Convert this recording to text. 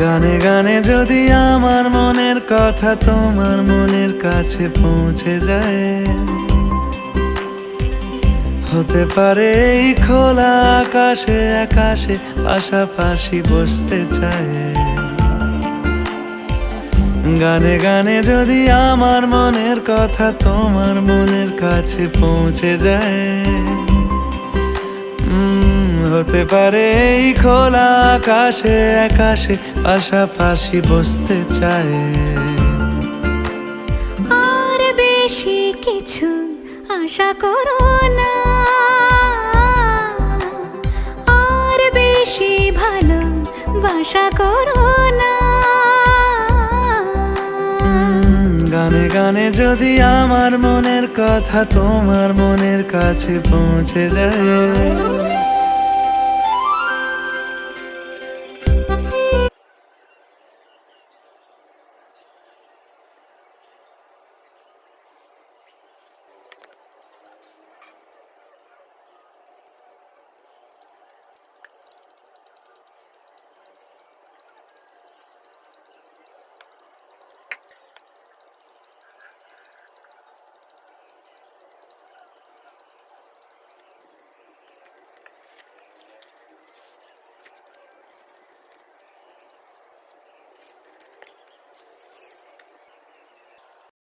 গানে গানে যদি আমার মনের কথা তোমার মনের কাছে পৌঁছে যায়, হতে পারে এই খোলা আকাশে আকাশে পাশাপাশি বসতে চায়। গানে গানে যদি আমার মনের কথা তোমার মনের কাছে পৌঁছে যায়, হতে পারে এই খোলা আকাশে আকাশে পাশাপাশি বসতে চায়। আর বেশি কিছু আশা করো না, আর বেশি ভালোবাসা করো না। গানে গানে যদি আমার মনের কথা তোমার মনের কাছে পৌঁছে যায়,